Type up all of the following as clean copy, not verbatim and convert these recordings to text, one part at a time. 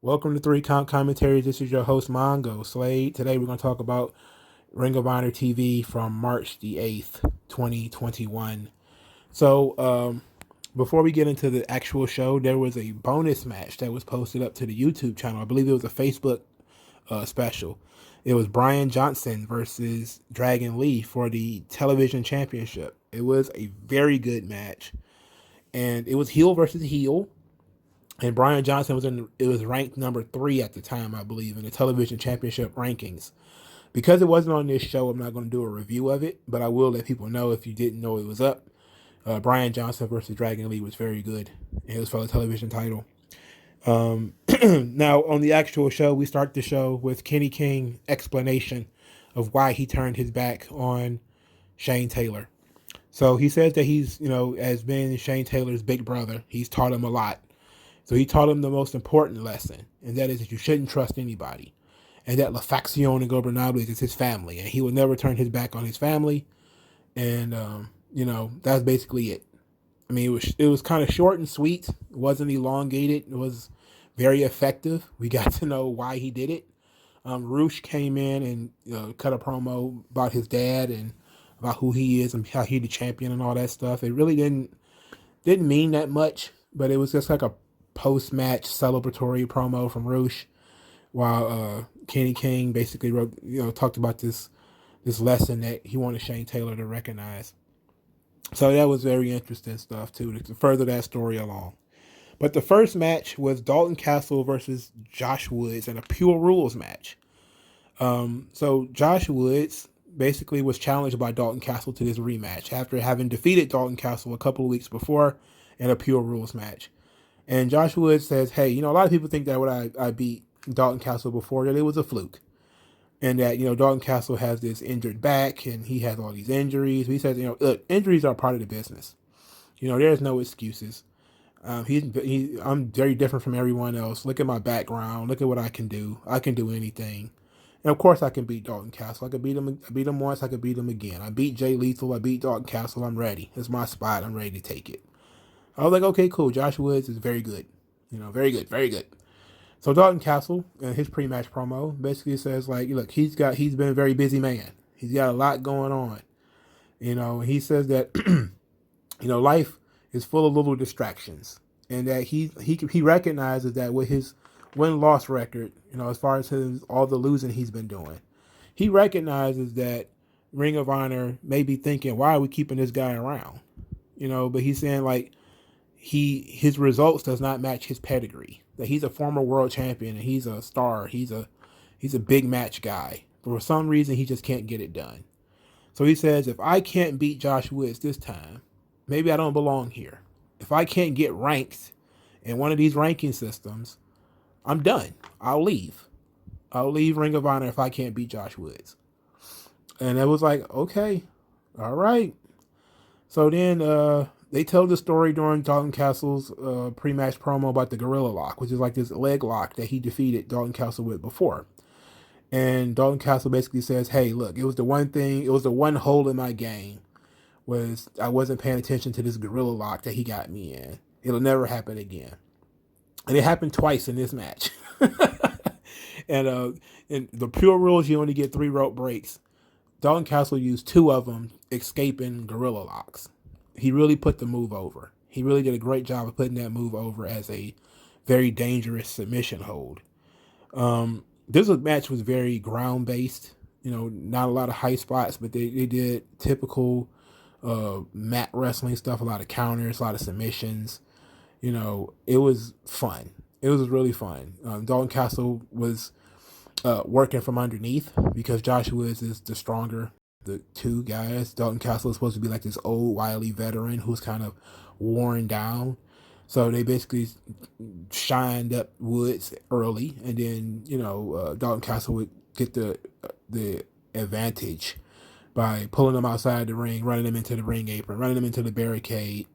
Welcome to Three Count Commentaries. This is your host, Mongo Slade. Today we're going to talk about Ring of Honor TV from March the 8th, 2021. Before we get into the actual show, there was a bonus match that was posted up to the YouTube channel. I believe it was a Facebook special. It was Brian Johnson versus Dragon Lee for the television championship. It was a very good match, and it was heel versus heel. And Brian Johnson was ranked number 3 at the time, I believe, in the television championship rankings. Because it wasn't on this show, I'm not going to do a review of it, but I will let people know if you didn't know it was up. Brian Johnson versus Dragon Lee was very good. It was for the television title. Now, on the actual show, we start the show with Kenny King explanation of why he turned his back on Shane Taylor. So he says that he's, as being Shane Taylor's big brother, he's taught him a lot. So he taught him the most important lesson, and that is that you shouldn't trust anybody. And that La Facción Ingobernable is his family, and he would never turn his back on his family. And, that's basically it. I mean, it was kind of short and sweet. It wasn't elongated. It was very effective. We got to know why he did it. ROH came in and cut a promo about his dad and about who he is and how he's the champion and all that stuff. It really didn't mean that much, but it was just like a post-match celebratory promo from ROH, while Kenny King basically talked about this lesson that he wanted Shane Taylor to recognize. So that was very interesting stuff too, to further that story along. But the first match was Dalton Castle versus Josh Woods in a Pure Rules match. So Josh Woods basically was challenged by Dalton Castle to this rematch after having defeated Dalton Castle a couple of weeks before in a Pure Rules match. And Josh Woods says, hey, a lot of people think that when I beat Dalton Castle before, that it was a fluke. And that, Dalton Castle has this injured back and he has all these injuries. He says, look, injuries are part of the business. There's no excuses. I'm very different from everyone else. Look at my background. Look at what I can do. I can do anything. And of course I can beat Dalton Castle. I beat him once. I could beat him again. I beat Jay Lethal. I beat Dalton Castle. I'm ready. It's my spot. I'm ready to take it. I was like, okay, cool. Josh Woods is very good. Very good, very good. So Dalton Castle, in his pre-match promo, basically says, like, look, he's been a very busy man. He's got a lot going on. He says that, life is full of little distractions. And that he recognizes that with his win-loss record, as far as all the losing he's been doing, he recognizes that Ring of Honor may be thinking, why are we keeping this guy around? But he's saying, like, his results does not match his pedigree. That he's a former world champion and he's a star. He's a big match guy. But for some reason, he just can't get it done. So he says, if I can't beat Josh Woods this time, maybe I don't belong here. If I can't get ranked in one of these ranking systems, I'm done. I'll leave. I'll leave Ring of Honor if I can't beat Josh Woods. And it was like, okay, all right. So then they tell the story during Dalton Castle's pre-match promo about the Gorilla Lock, which is like this leg lock that he defeated Dalton Castle with before. And Dalton Castle basically says, hey, look, it was the one hole in my game was I wasn't paying attention to this Gorilla Lock that he got me in. It'll never happen again. And it happened twice in this match. And in the Pure Rules, you only get 3 rope breaks. Dalton Castle used 2 of them escaping Gorilla Locks. He really put the move over. He really did a great job of putting that move over as a very dangerous submission hold. This match was very ground-based. Not a lot of high spots, but they did typical mat wrestling stuff, a lot of counters, a lot of submissions. It was fun. It was really fun. Dalton Castle was working from underneath because Josh Woods is the stronger the 2 guys. Dalton Castle is supposed to be like this old, wily veteran who's kind of worn down. So they basically shined up Woods early, and then, Dalton Castle would get the advantage by pulling him outside the ring, running him into the ring apron, running him into the barricade,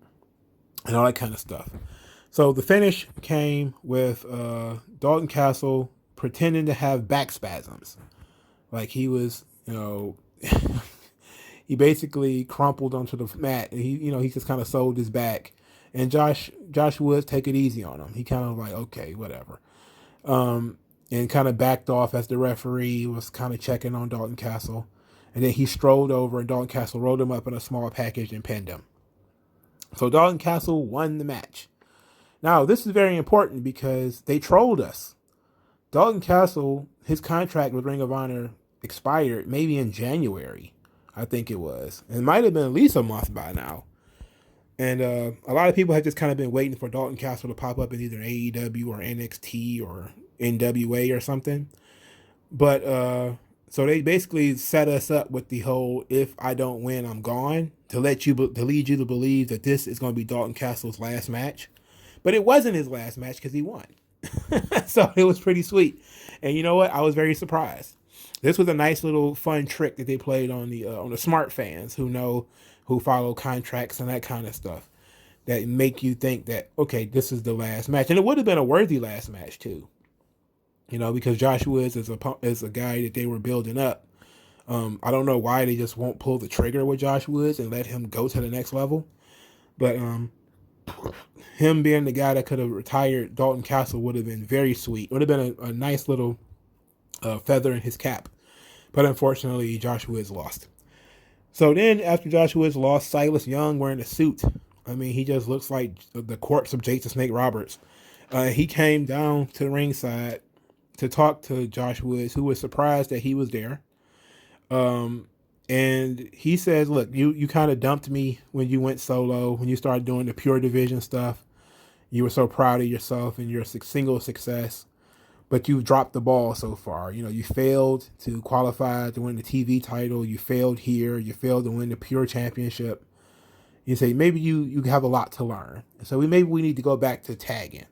and all that kind of stuff. So the finish came with Dalton Castle pretending to have back spasms. Like he was, he basically crumpled onto the mat. And he just kind of sold his back. And Josh Woods take it easy on him. He kind of like, okay, whatever. and kind of backed off as the referee was kind of checking on Dalton Castle. And then he strolled over and Dalton Castle rolled him up in a small package and pinned him. So Dalton Castle won the match. Now, this is very important because they trolled us. Dalton Castle, his contract with Ring of Honor expired maybe in January, I think it was. It might have been at least a month by now. And a lot of people have just kind of been waiting for Dalton Castle to pop up in either AEW or NXT or NWA or something. But so they basically set us up with the whole "if I don't win, I'm gone" to lead you to believe that this is going to be Dalton Castle's last match. But it wasn't his last match because he won. So it was pretty sweet. And you know what? I was very surprised. This was a nice little fun trick that they played on the smart fans who follow contracts and that kind of stuff, that make you think that, okay, this is the last match. And it would have been a worthy last match too, because Josh Woods is a guy that they were building up. I don't know why they just won't pull the trigger with Josh Woods and let him go to the next level. But him being the guy that could have retired Dalton Castle would have been very sweet. Would have been a nice little feather in his cap. But unfortunately, Josh Woods lost. So then, after Josh Woods lost, Silas Young wearing a suit. I mean, he just looks like the corpse of Jake the Snake Roberts. He came down to the ringside to talk to Josh Woods, who was surprised that he was there. And he says, look, you kind of dumped me when you went solo, when you started doing the Pure Division stuff. You were so proud of yourself and your single success. But you've dropped the ball so far. You failed to qualify to win the TV title. You failed here. You failed to win the Pure Championship. You say, maybe you have a lot to learn. So maybe we need to go back to tagging.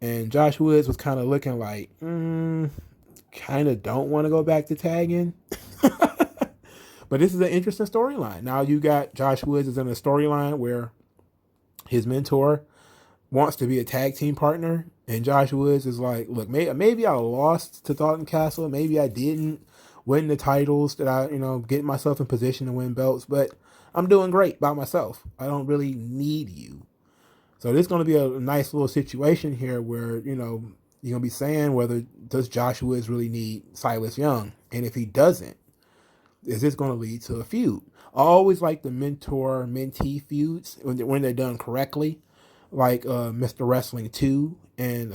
And Josh Woods was kind of looking like, kind of don't want to go back to tagging. But this is an interesting storyline. Now you got Josh Woods is in a storyline where his mentor wants to be a tag team partner. And Josh Woods is like, look, maybe I lost to Dalton Castle. Maybe I didn't win the titles that I, get myself in position to win belts. But I'm doing great by myself. I don't really need you. So this is going to be a nice little situation here where, you're going to be saying whether does Josh Woods really need Silas Young? And if he doesn't, is this going to lead to a feud? I always like the mentor-mentee feuds when they're done correctly. Like Mr. Wrestling 2 and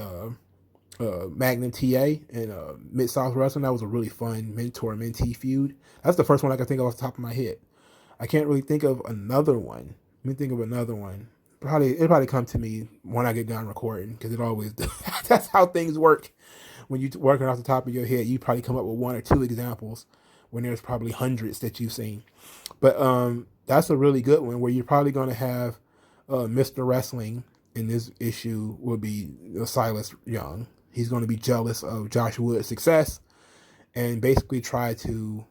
Magnum TA and Mid-South Wrestling. That was a really fun mentor-mentee feud. That's the first one I can think of off the top of my head. I can't really think of another one. Let me think of another one. It'll probably come to me when I get done recording, because it always does. That's how things work. When you're working off the top of your head, you probably come up with one or two examples when there's probably hundreds that you've seen. But that's a really good one where you're probably going to have Mr. Wrestling in this issue will be Silas Young. He's going to be jealous of Josh Woods' success and basically try to,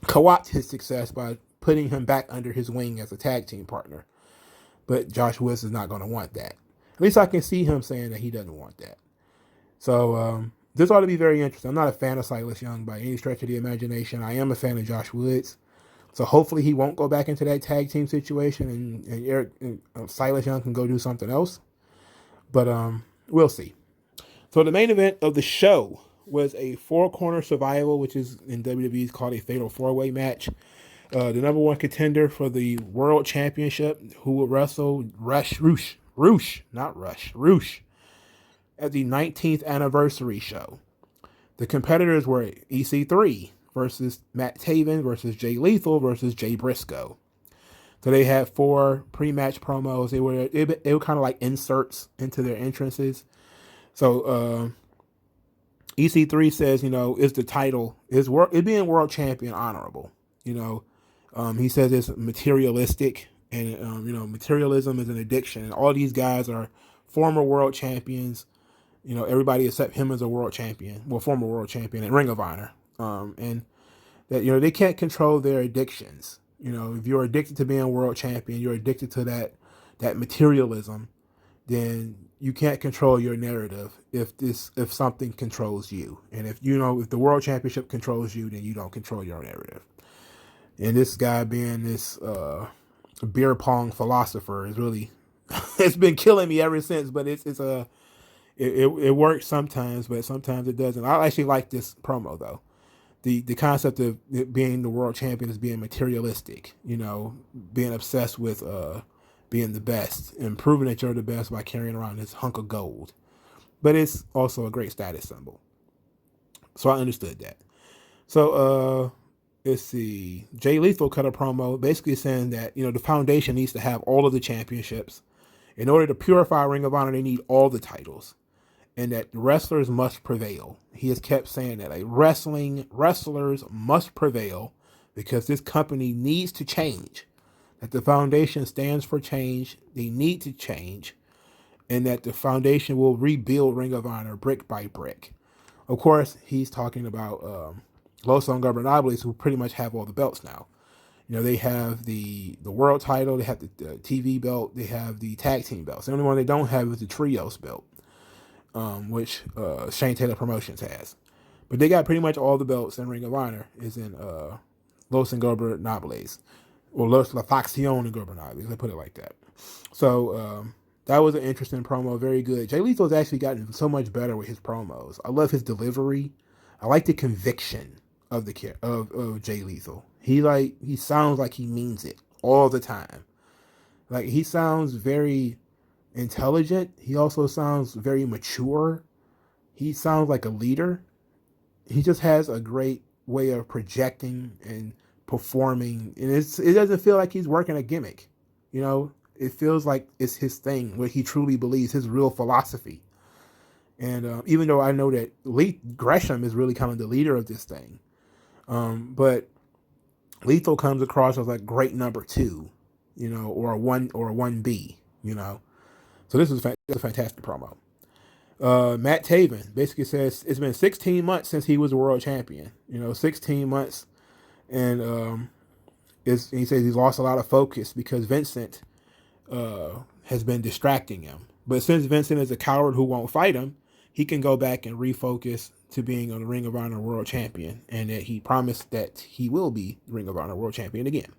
co-opt his success by putting him back under his wing as a tag team partner. But Josh Woods is not going to want that. At least I can see him saying that he doesn't want that. So this ought to be very interesting. I'm not a fan of Silas Young by any stretch of the imagination. I am a fan of Josh Woods. So hopefully he won't go back into that tag team situation and Silas Young can go do something else. But we'll see. So the main event of the show was a four-corner survival, which is in WWE is called a fatal four-way match. The number one contender for the World Championship, who will wrestle Roosh at the 19th anniversary show. The competitors were EC3 versus Matt Taven versus Jay Lethal versus Jay Briscoe. So they had 4 pre-match promos. They were kind of like inserts into their entrances. So EC3 says, is the title, is being world champion honorable? He says it's materialistic, and materialism is an addiction. And all these guys are former world champions. Everybody except him is a world champion. Well, former world champion at Ring of Honor. And that, they can't control their addictions. If you're addicted to being a world champion, you're addicted to that materialism, then you can't control your narrative if something controls you. And if the world championship controls you, then you don't control your narrative. And this guy being this beer pong philosopher is really it's been killing me ever since. But it's it works sometimes, but sometimes it doesn't. I actually like this promo though. The concept of it being the world champion is being materialistic, being obsessed with being the best and proving that you're the best by carrying around this hunk of gold. But it's also a great status symbol. So I understood that. So let's see. Jay Lethal cut a promo basically saying that, the foundation needs to have all of the championships. In order to purify Ring of Honor, they need all the titles. And that wrestlers must prevail. He has kept saying that wrestlers must prevail because this company needs to change. That the foundation stands for change. They need to change. And that the foundation will rebuild Ring of Honor brick by brick. Of course, he's talking about Los Ingobernables, who pretty much have all the belts now. They have the world title, they have the TV belt, they have the tag team belts. The only one they don't have is the trios belt, which Shane Taylor Promotions has. But they got pretty much all the belts in Ring of Honor is in Los Ingobernables, or Los La Facción Ingobernables, let's put it like that. So that was an interesting promo, very good. Jay Lethal's actually gotten so much better with his promos. I love his delivery. I like the conviction of Jay Lethal. He sounds like he means it all the time. Like, he sounds very intelligent. He also sounds very mature. He sounds like a leader. He just has a great way of projecting and performing, and it doesn't feel like he's working a gimmick. It feels like it's his thing, what he truly believes, his real philosophy. And even though I know that Gresham is really kind of the leader of this thing, but Lethal comes across as like great number 2, or a 1B, So this is a fantastic promo. Matt Taven basically says it's been 16 months since he was a world champion. 16 months, and he says he's lost a lot of focus because Vincent has been distracting him. But since Vincent is a coward who won't fight him, he can go back and refocus to being a Ring of Honor world champion, and that he promised that he will be Ring of Honor world champion again.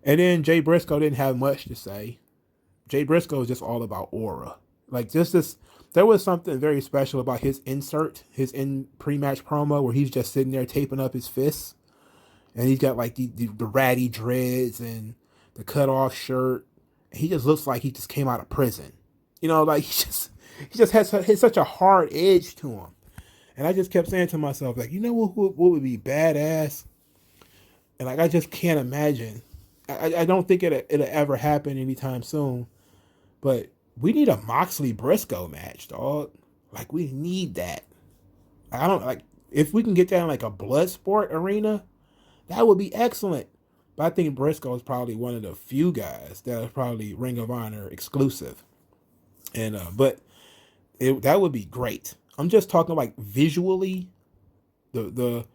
And then Jay Briscoe didn't have much to say. Jay Briscoe is just all about aura. Like, there was something very special about his in pre-match promo where he's just sitting there taping up his fists, and he's got like the ratty dreads and the cut off shirt. He just looks like he just came out of prison. Like he just has such a hard edge to him. And I just kept saying to myself, like, what would be badass? And like, I just can't imagine. I don't think it'll ever happen anytime soon. But we need a Moxley Briscoe match, dog. Like, we need that. If we can get that in like a blood sport arena, that would be excellent. But I think Briscoe is probably one of the few guys that are probably Ring of Honor exclusive. And that would be great. I'm just talking like visually, the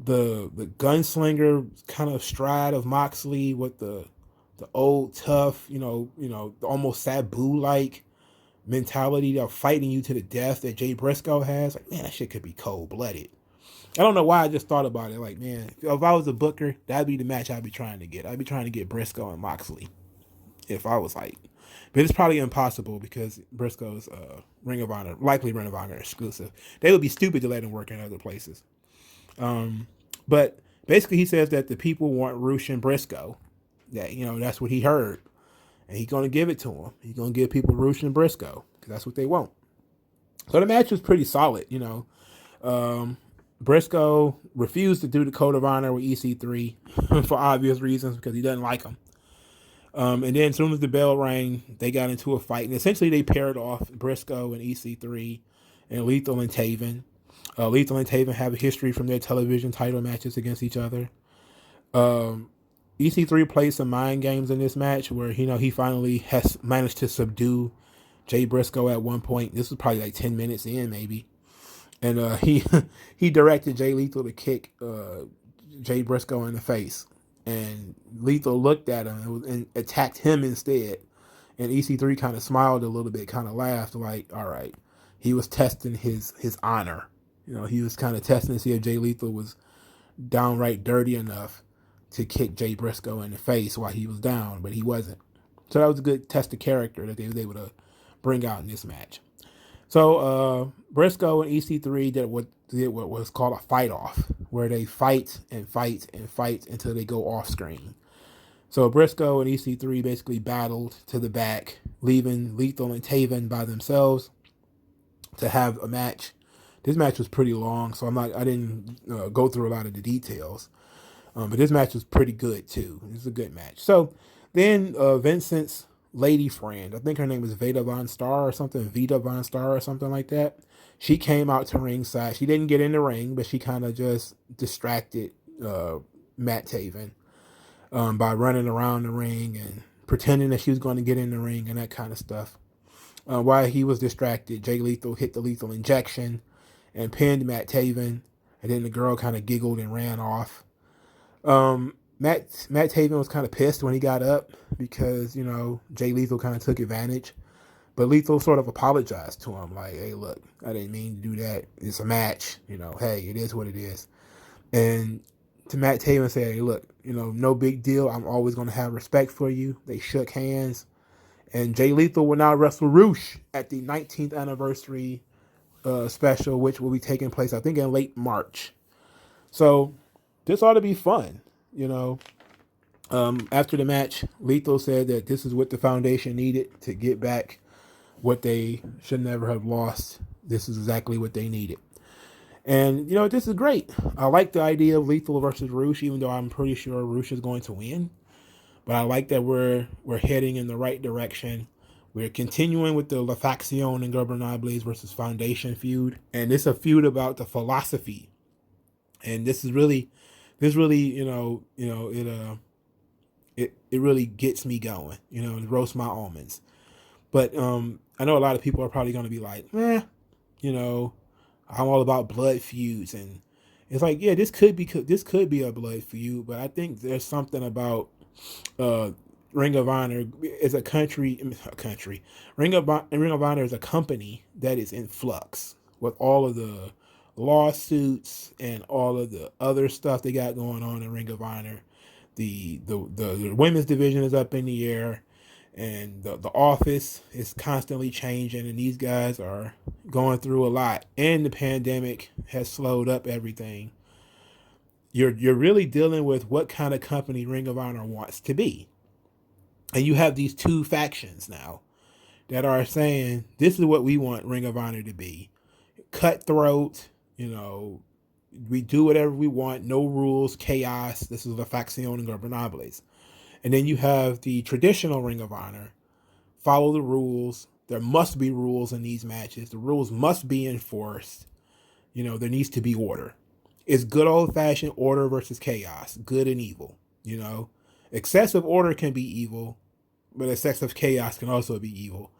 gunslinger kind of stride of Moxley with the old tough, almost Sabu like mentality of fighting you to the death that Jay Briscoe has. Like, man, that shit could be cold blooded. I don't know why I just thought about it. Like, man, if I was a booker, that'd be the match I'd be trying to get. I'd be trying to get Briscoe and Moxley. If I was like, but it's probably impossible because Briscoe's likely Ring of Honor exclusive. They would be stupid to let him work in other places. But basically he says that the people want Rush and Briscoe. That, that's what he heard. And he's going to give it to them. He's going to give people Rush and Briscoe because that's what they want. So the match was pretty solid, Briscoe refused to do the Code of Honor with EC3 for obvious reasons because he doesn't like him. And then as soon as the bell rang, they got into a fight. And essentially they paired off Briscoe and EC3 and Lethal and Taven. Lethal and Taven have a history from their television title matches against each other. EC3 played some mind games in this match where, he finally has managed to subdue Jay Briscoe at one point. This was probably like 10 minutes in maybe. And he directed Jay Lethal to kick Jay Briscoe in the face. And Lethal looked at him and attacked him instead. And EC3 kind of smiled a little bit, kind of laughed, like, all right. He was testing his honor. He was kind of testing to see if Jay Lethal was downright dirty enough to kick Jay Briscoe in the face while he was down, but he wasn't. So that was a good test of character that they was able to bring out in this match. So Briscoe and EC3 did what was called a fight off, where they fight and fight and fight until they go off screen. So Briscoe and EC3 basically battled to the back, leaving Lethal and Taven by themselves to have a match. This match was pretty long, so I didn't go through a lot of the details. But this match was pretty good too. It was a good match. So then Vincent's lady friend, I think her name was Vita Von Star or something, like that. She came out to ringside. She didn't get in the ring, but she kind of just distracted Matt Taven by running around the ring and pretending that she was going to get in the ring and that kind of stuff. While he was distracted, Jay Lethal hit the lethal injection and pinned Matt Taven, and then the girl kind of giggled and ran off. Matt Taven was kind of pissed when he got up because, Jay Lethal kind of took advantage. But Lethal sort of apologized to him, like, hey, look, I didn't mean to do that. It's a match. Hey, it is what it is. And to Matt Taven said, hey, look, no big deal. I'm always going to have respect for you. They shook hands. And Jay Lethal will now wrestle ROH at the 19th anniversary special, which will be taking place, I think, in late March. So this ought to be fun, After the match, Lethal said that this is what the foundation needed to get back what they should never have lost. This is exactly what they needed. And, this is great. I like the idea of Lethal versus ROH, even though I'm pretty sure ROH is going to win. But I like that we're heading in the right direction. We're continuing with the La Facción Ingobernables versus Foundation feud. And it's a feud about the philosophy. And this really, it really gets me going, it roasts my almonds. But I know a lot of people are probably going to be like, I'm all about blood feuds, and it's like, yeah, this could be a blood feud, but I think there's something about Ring of Honor is a country. Ring of Honor is a company that is in flux with all of the lawsuits and all of the other stuff they got going on in Ring of Honor. The women's division is up in the air, and the office is constantly changing, and these guys are going through a lot, and the pandemic has slowed up everything. You're really dealing with what kind of company Ring of Honor wants to be. And you have these two factions now that are saying, this is what we want Ring of Honor to be. Cutthroat, we do whatever we want, no rules, chaos. This is La Facción Ingobernables. And then you have the traditional Ring of Honor. Follow the rules. There must be rules in these matches. The rules must be enforced. There needs to be order. It's good old-fashioned order versus chaos, good and evil. Excessive order can be evil, but excessive chaos can also be evil.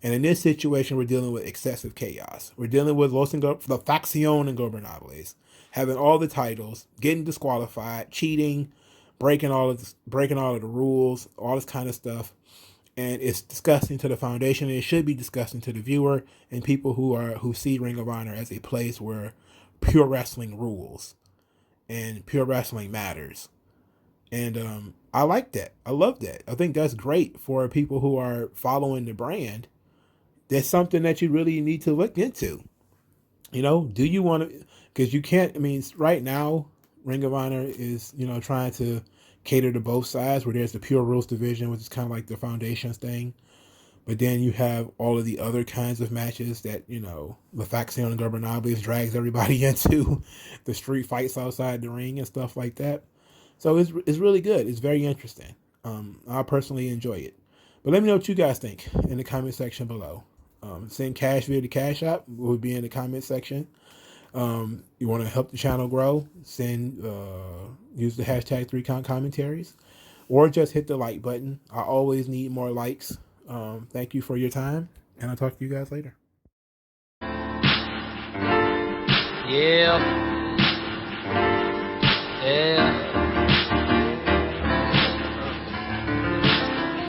And in this situation, we're dealing with excessive chaos. We're dealing with La Facción Ingobernables having all the titles, getting disqualified, cheating, breaking all of the rules, all this kind of stuff. And it's disgusting to the foundation, and it should be disgusting to the viewer and people who see Ring of Honor as a place where pure wrestling rules and pure wrestling matters. And I like that. I love that. I think that's great for people who are following the brand. That's something that you really need to look into. Do you want to, because you can't, right now, Ring of Honor is, trying to cater to both sides, where there's the Pure Rules division, which is kind of like the Foundations thing. But then you have all of the other kinds of matches that, La Facción Ingobernables drags everybody into, the street fights outside the ring and stuff like that. So it's really good. It's very interesting. I personally enjoy it. But let me know what you guys think in the comment section below. Send cash via the Cash App. Will be in the comment section. You want to help the channel grow, use the hashtag 3Count Commentaries, or just hit the like button. I always need more likes. Thank you for your time, and I'll talk to you guys later. Yeah.